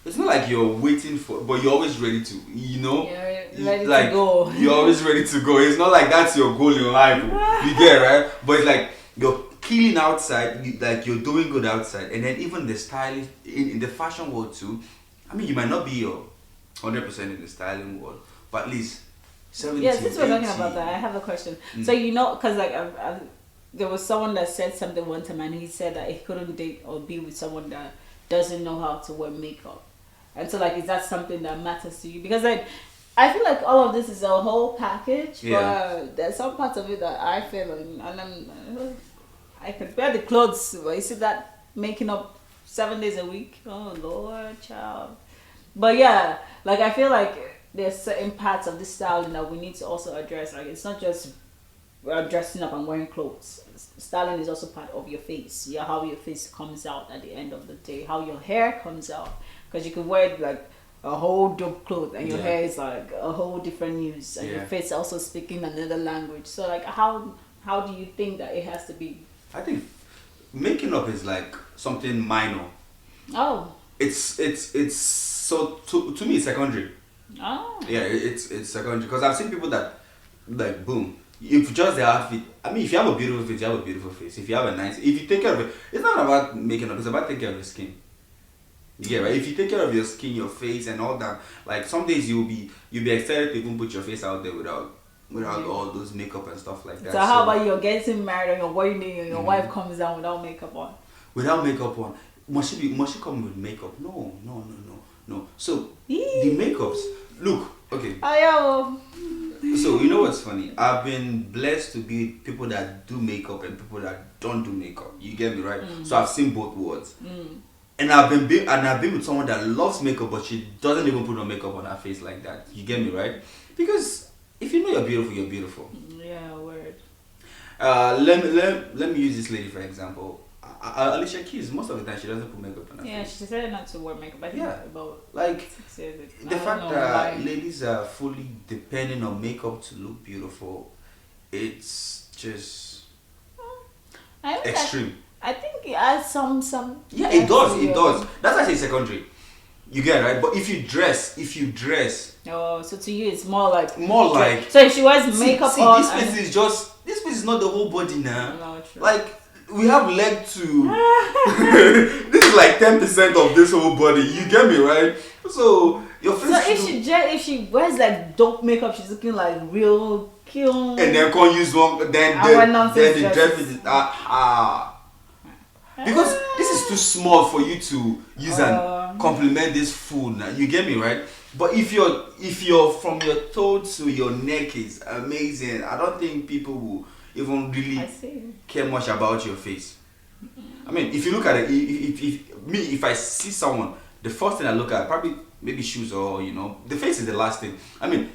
it's not like you're waiting for, but you're always ready to, You're ready like, to go. You're always ready to go. It's not like that's your goal in life. You get it, right? But it's like you're killing outside, you're doing good outside, and then even the styling in the fashion world too. I mean, you might not be your 100% in the styling world, but at least 70. Yeah, since we're talking about that, I have a question. So because like there was someone that said something one time, and he said that he couldn't date or be with someone that doesn't know how to wear makeup. And so, like, is that something that matters to you? Because, like, I feel like all of this is a whole package, but there's some parts of it that I feel, I could wear the clothes, but you see that making up 7 days a week? Oh, Lord, child. But yeah, like, I feel like there's certain parts of this styling that we need to also address. Like, it's not just dressing up and wearing clothes. Styling is also part of your face. Yeah, how your face comes out at the end of the day, how your hair comes out. Because you can wear like a whole dope clothes and your hair is like a whole different news, and your face also speaking another language. So like, how do you think that it has to be? I think making up is like something minor. Oh. It's so to me it's secondary. Oh. Yeah, it's secondary, because I've seen people that, like, boom, if just the outfit. I mean, if you have a beautiful face, you have a beautiful face. If you have if you take care of it, it's not about making up. It's about taking care of your skin. You get right. If you take care of your skin, your face, and all that, like, some days you'll be excited to even put your face out there without all those makeup and stuff like that. So how about you're getting married on your wedding day and your wife comes down without makeup on? Without makeup on, must she come with makeup? No. So the makeups. Look, okay. So you know what's funny? I've been blessed to be with people that do makeup and people that don't do makeup. You get me, right? So I've seen both worlds. And I've been with someone that loves makeup, but she doesn't even put on makeup on her face like that. You get me, right? Because if you know you're beautiful, you're beautiful. Yeah, word. Let me use this lady for example. Alicia Keys, most of the time she doesn't put makeup on her face. Yeah, she decided not to wear makeup. I think about like 6 years ago. The fact that ladies are fully depending on makeup to look beautiful, it's just extreme. I think it adds some. Yeah, it does. That's why I say secondary. You get it, right? But if you dress. Oh, so to you it's more like. So if she wears makeup on. This piece is not the whole body now. No, true. Like, we have leg to. This is like 10% of this whole body. You get me, right? So your face. So if she wears like dope makeup, she's looking like real cute. And then can't use one. Then the dress is because this is too small for you to use and complement this food. Now you get me, right? But if you're from your toe to your neck is amazing. I don't think people will even I really see. care much about your face. I mean, if you look at it, if I see someone, the first thing I look at probably maybe shoes or the face is the last thing. I mean,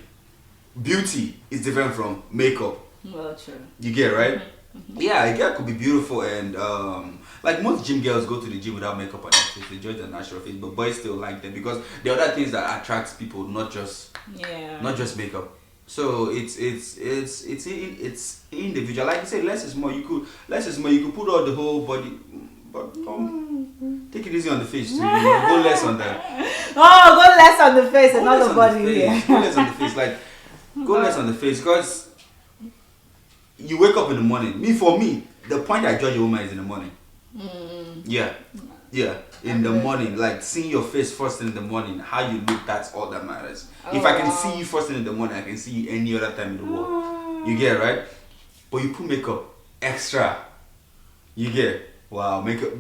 beauty is different from makeup. Well, true. You get it, right? Yeah, a girl could be beautiful and like most gym girls go to the gym without makeup on their face. They judge their natural face, but boys still like them because there are other things that attracts people, not just makeup. So it's individual. Like you said, less is more. You could put on the whole body, but take it easy on the face too. Go less on the. Oh, go less on the face and not the body. Go less on the face, like go less on the face because you wake up in the morning. For me, the point I judge a woman is in the morning. Yeah. In the morning, like seeing your face first thing in the morning, how you look, that's all that matters. If I can see you first thing in the morning, I can see you any other time in the world. You get it, right? But you put makeup extra. You get it? Wow, makeup.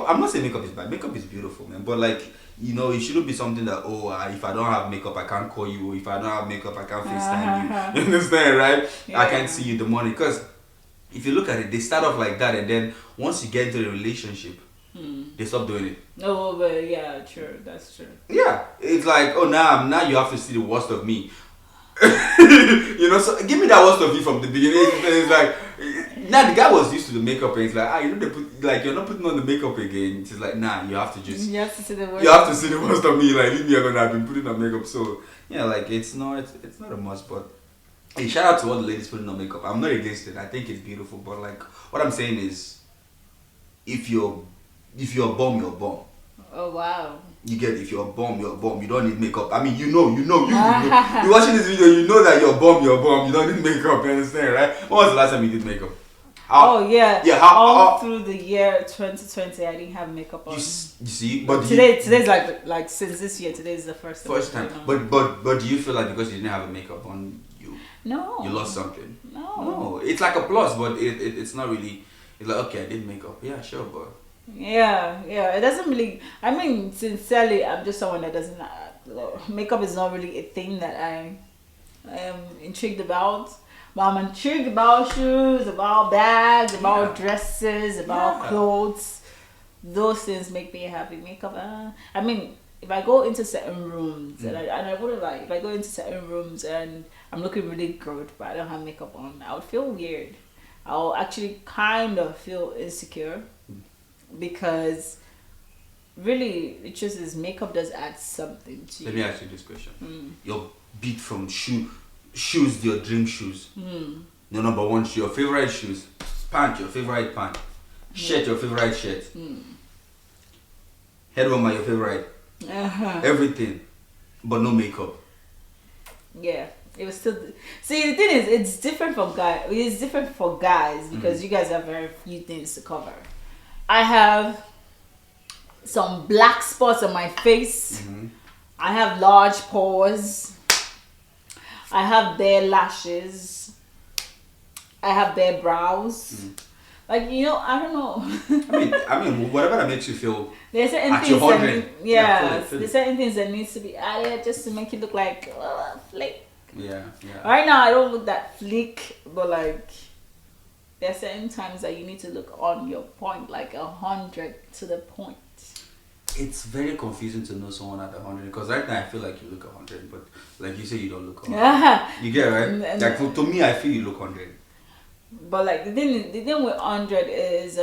I'm not saying makeup is bad. Makeup is beautiful, man. But it shouldn't be something that if I don't have makeup, I can't call you. If I don't have makeup, I can't FaceTime you. You understand, right? Yeah. I can't see you in the morning because if you look at it, they start off like that, and then once you get into the relationship, they stop doing it. Oh, but yeah, true. That's true. Yeah, it's like, now you have to see the worst of me. So give me that worst of you from the beginning. It's like, now the guy was used to the makeup, and it's like, you're not putting on the makeup again. It's like, you have to just. You have to see the worst. You have to see the worst of me. Like, leave me alone. I've been putting on makeup, so yeah, it's not a must, but. Hey, shout out to all the ladies putting on makeup. I'm not against it. I think it's beautiful, but what I'm saying is, if you're a bum, you're a bum. Oh wow. You get it? If you're a bum, you're a bum. You don't need makeup. I mean, you know. You're watching this video, you know that you're a bum. You don't need makeup. You understand, right? When was the last time you did makeup? All through the year 2020, I didn't have makeup on. You see, but today's like since this year, today is the first time. But do you feel like because you didn't have a makeup on, No. you lost something? No. It's like a plus, but it's not really. It's like, okay, I did makeup. Yeah, sure, but. Yeah. It doesn't really. I mean, sincerely, I'm just someone that doesn't. Makeup is not really a thing that I am intrigued about. But I'm intrigued about shoes, about bags, about dresses, about clothes. Those things make me happy. Makeup. I mean, if I go into certain rooms and I wouldn't like, if I go into certain rooms and I'm looking really good but I don't have makeup on, I would feel weird. I'll actually kind of feel insecure because really the truth is makeup does add something to you. Let me ask you this question. Your beat from shoes, your dream shoes. Your number one shoe, your favorite shoes. Pant, your favorite pant. Shirt, your favorite shirt. Head warmer, your favorite. Everything, but no makeup. Yeah, it was still. See, the thing is, it's different from guys. It's different for guys because you guys have very few things to cover. I have some black spots on my face. I have large pores. I have bare lashes. I have bare brows. Like, I don't know. I mean, whatever that makes you feel. There's certain things there's certain things that needs to be added just to make you look like flick. Yeah. Right now, I don't look that flick, but there are certain times that you need to look on your point, like 100 to the point. It's very confusing to know someone at 100 because right now I feel like you look 100, but like you say, you don't look 100. You get it, right? Like to me, I feel you look 100. But the thing with 100 is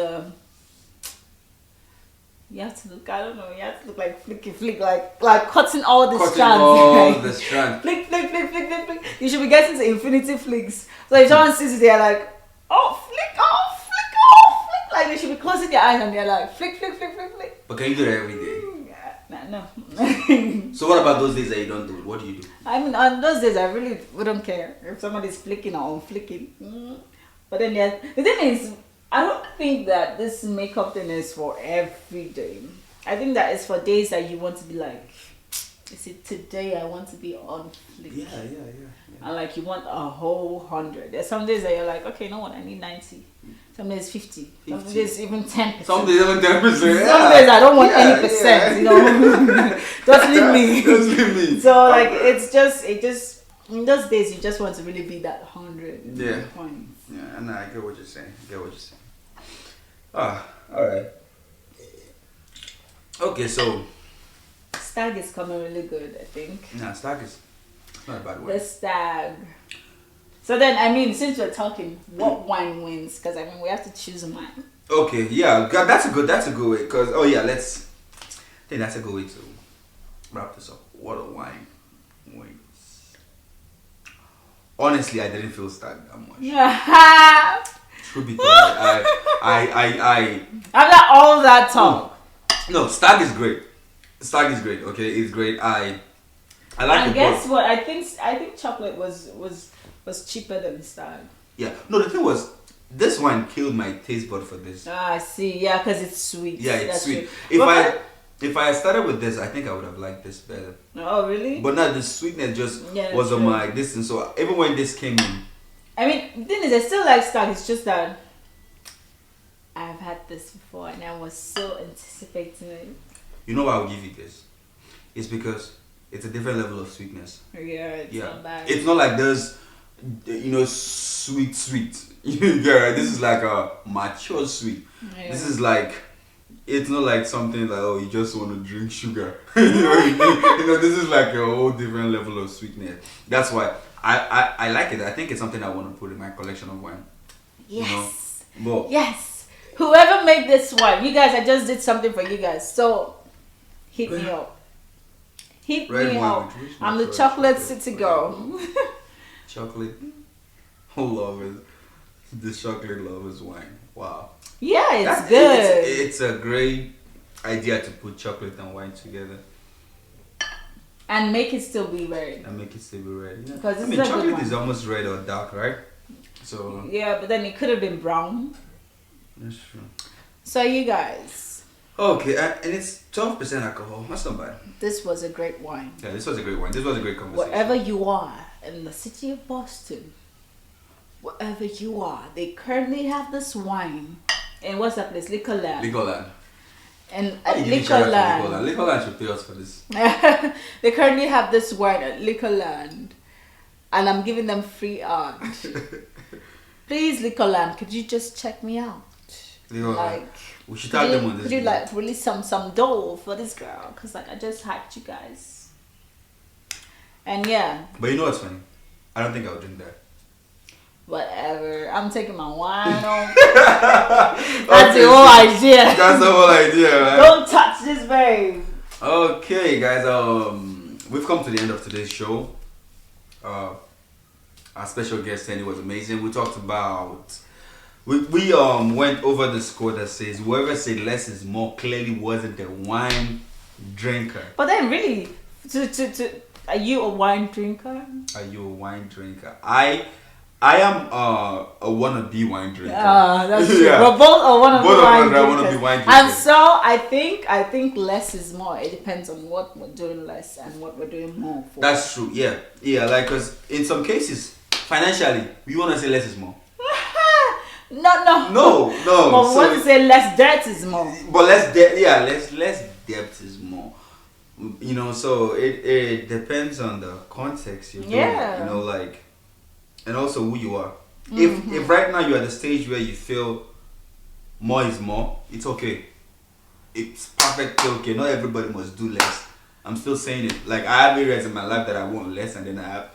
you have to look, I don't know, you have to look like flick, like cutting all the strands. The strands. Flick. You should be getting to infinity flicks. So if someone sees you, they're like, flick. Like they should be closing their eyes and they're like, flick. But can you do that every day? No. So what about those days that you don't do it? What do you do? I mean, on those days, I really wouldn't care if somebody's flicking or unflicking. But then the thing is, I don't think that this makeup thing is for every day. I think that it's for days that you want to be like, today I want to be on flick. Yeah. And you want a whole 100. There's some days that you're like, okay, you know what, I need 90. Some days 50. 50. Some days even 10%. Some days even 10%. Some days I don't want any percent. You know, just leave me. Just leave me. So like it just in those days you just want to really be that 100. Yeah. Points. Yeah, and I get what you're saying. Ah, all right. Okay, so Stag is coming really good, I think. nah, stag is not a bad The word. stag. So then, I mean, since we're talking, what wine wins? Because I mean, we have to choose a wine. Okay, yeah, that's a good way. Cause I think that's a good way to wrap this up. What a wine wins. Honestly, I didn't feel stag that much. Truth be told, After all that talk. no, stag is great. Stag is great. Okay, it's great. I like And it. guess Both. what? I think chocolate was cheaper than stag. Yeah. No, the thing was, this wine killed my taste bud for this. Ah, I see. Yeah, because it's sweet. Yeah, it's That's sweet. True. If I had started with this, I think I would have liked this better. Oh, really? But now the sweetness just Yeah, was on true. my distance. So even when this came in, I mean, the thing is, I still like stag. It's just that I've had this before and I was so anticipating it. you know why I'll give you this? It's because it's a different level of sweetness. Yeah, it's not bad. It's not like there's, sweet. You get right? This is like a mature sweet. Yeah. This is like, it's not like something like, oh, you just want to drink sugar. This is like a whole different level of sweetness. That's why I like it. I think it's something I want to put in my collection of wine. Yes. But Yes. Whoever made this wine, you guys, I just did something for you guys. So hit me up. Hit red me wine up. with rich I'm the natural chocolate sugar. city girl. Chocolate. Who lovers? The chocolate lovers wine. Wow. Yeah, it's That's- good. It's a great idea to put chocolate and wine together And make it still be red. and make it still be red. Yeah. Because I this mean, is a good chocolate one. is almost red or dark, right? So Yeah, but then it could have been brown. that's true. So you guys, Okay, and it's 12% alcohol. That's not bad. this was a great wine. Yeah, this was a great one. This was a great conversation. Wherever you are in the city of Boston, wherever you are, they currently have this wine. And what's that place? Liquorland. Legoland. And Why at you giving shout out to Liquorland. Legoland? Legoland should pay us for this. They currently have this wine at Liquorland. And I'm giving them free art. Please, Liquorland, could you just check me out? Legoland. Like, We should tag them on this. could you video. like release some dough for this girl? Because like I just hyped you guys. And yeah, But you know what's funny? I don't think I would drink that. whatever. I'm taking my wine home. That's the whole idea. That's the whole idea, right? Don't touch this, babe. Okay, guys. We've come to the end of today's show. Our special guest Tenney was amazing. We talked about. We went over this quote that says, "Whoever said less is more clearly wasn't a wine drinker." But then, really, are you a wine drinker? Are you a wine drinker? I am a wannabe wine drinker. That's true. Yeah. We're both are one of Both the of wine us are one of drinkers. the wine And drinkers. so I think less is more. It depends on what we're doing less and what we're doing more for. That's true. Yeah. Like, cause in some cases, financially, we want to say less is more. No. No. But we So want to say less dirt is more. But less depth is more. So it depends on the context you're doing. Yeah. Like, and also who you are. If right now you're at the stage where you feel more is more, it's okay. It's perfectly okay. Not everybody must do less. I'm still saying it. Like, I have areas in my life that I want less, and then I have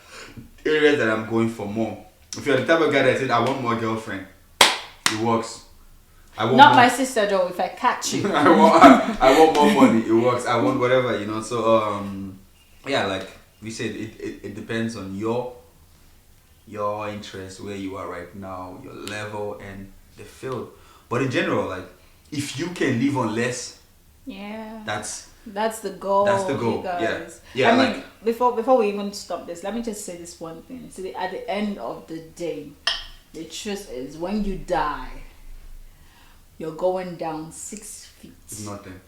areas that I'm going for more. If you're the type of guy that said I want more girlfriend, it works. I want Not more. my sister though. If I catch you. I want more money. It works. I want whatever, So yeah, like we said, it depends on your interest, where you are right now, your level, and the field. But in general, like if you can live on less, Yeah. that's the goal. That's the goal, You guys. yeah. I mean, Like, before we even stop this, let me just say this one thing. See, at the end of the day, the truth is, when you die, you're going down 6 feet. it's nothing.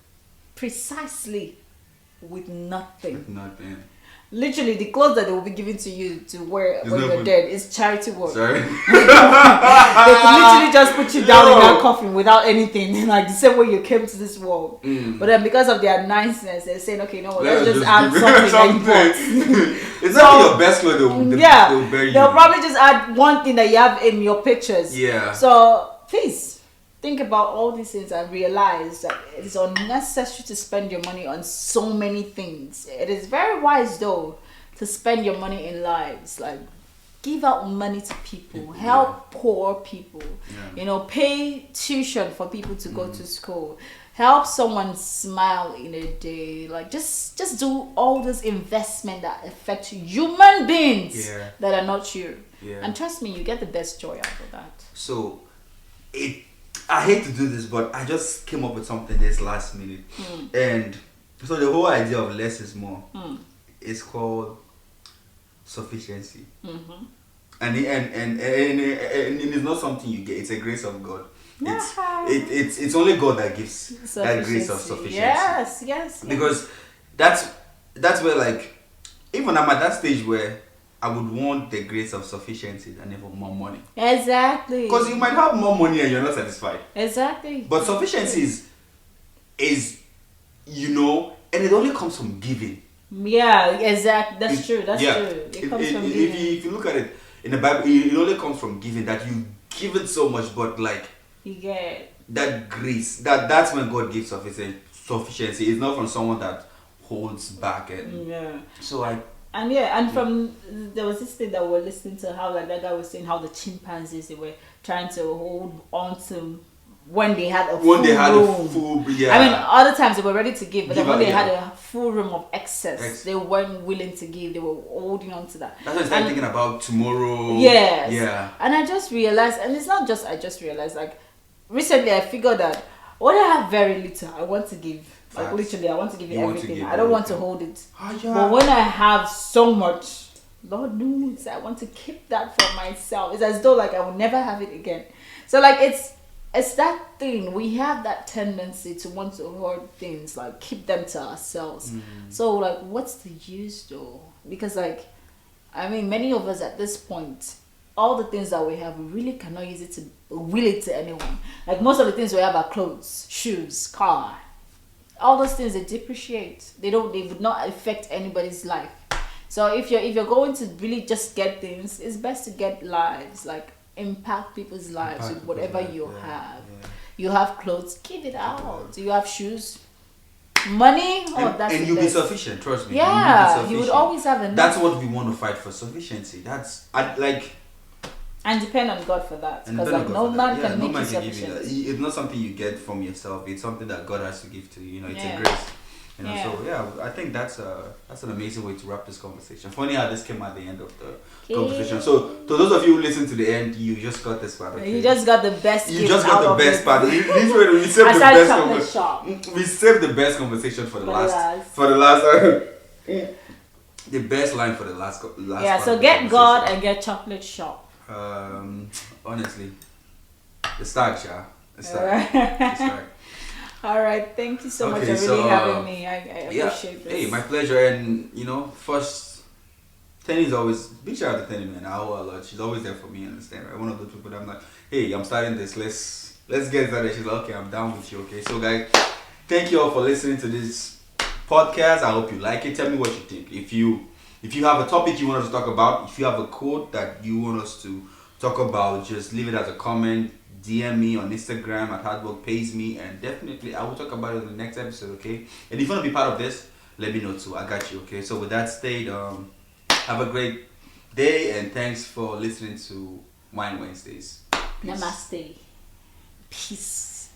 Precisely with nothing. Nothing. Literally, the clothes that they will be giving to you to wear There's when no you're food. dead is charity work. Sorry. They could literally just put you down in Yo. that coffin without anything, like the same way you came to this world. Mm. But then because of their niceness, they're saying, okay, no, let's Let's just add give something that you something. bought. It's not your best clothes. They'll bury you. They'll probably just add one thing that you have in your pictures. Yeah. So please think about all these things and realize that it is unnecessary to spend your money on so many things. It is very wise though to spend your money in lives, like give out money to people, help poor people, pay tuition for people to go to school, help someone smile in a day, like just do all this investment that affect human beings that are not you, and trust me, you get the best joy out of that. So I hate to do this, but I just came up with something this last minute, and so the whole idea of less is more is called sufficiency. And it's not something you get, it's a grace of God. It's only God that gives that grace of sufficiency. Yes. Because that's where, like, even I'm at that stage where I would want the grace of sufficiency than ever more money. Exactly. Because you might have more money and you're not satisfied. Exactly. But sufficiency is and it only comes from giving. Yeah, exactly. That's true. That's true. It comes from giving. If you look at it in the Bible, it only comes from giving, that you given so much, but like you get that grace. That's when God gives sufficiency. It's not from someone that holds back and So from there was this thing that we were listening to, how like that guy was saying how the chimpanzees, they were trying to hold on to when they had a full room. I mean, other times they were ready to give, but then when they had a full room of excess, they weren't willing to give. They were holding on to that. That's what I started thinking about tomorrow. Yes. Yeah. And I just realized, and it's not just I just realized, like recently I figured that when I have very little, I want to give. Like literally, I want to give you everything. I don't want to hold it. But when I have so much, Lord knows, I want to keep that for myself. It's as though like I will never have it again. So like it's that thing. We have that tendency to want to hoard things, like keep them to ourselves. So like, what's the use though? Because like, I mean, many of us at this point, all the things that we have, we really cannot use it to will it to anyone. Like most of the things we have are clothes, shoes, car. All those things, they depreciate. They would not affect anybody's life. So if you're going to really just get things, it's best to get lives, like impact people's lives with whatever you have. You have clothes, give it out. You have shoes, money, and you'll be sufficient, trust me. Yeah, you would always have enough. That's what we want to fight for, sufficiency. And depend on God for that, because like no man can make you sufficient. It's not something you get from yourself. It's something that God has to give to you. It's a grace. So I think that's an amazing way to wrap this conversation. Funny how this came at the end of the conversation. So to those of you who listen to the end, you just got this part. Okay? You just got the best. You just got the best part. We saved the best. We saved the best conversation for the last. The best line for the last. Yeah. So get God and get chocolate shop. Honestly, the start, yeah. The start. All right, thank you so much for really having me. I appreciate this. Hey, my pleasure. And first, Tenney's always big shout out to Tenney, man. I owe her a lot. She's always there for me. Understand? Right? One of those people that I'm like, hey, I'm starting this. Let's get started. She's like, okay, I'm down with you. Okay, so guys, thank you all for listening to this podcast. I hope you like it. Tell me what you think. If you have a topic you want us to talk about, if you have a quote that you want us to talk about, just leave it as a comment. DM me on Instagram at hardworkpaysme, and definitely I will talk about it in the next episode, okay? And if you want to be part of this, let me know too. I got you, okay? So with that said, have a great day, and thanks for listening to Wine Wednesdays. Peace. Namaste. Peace.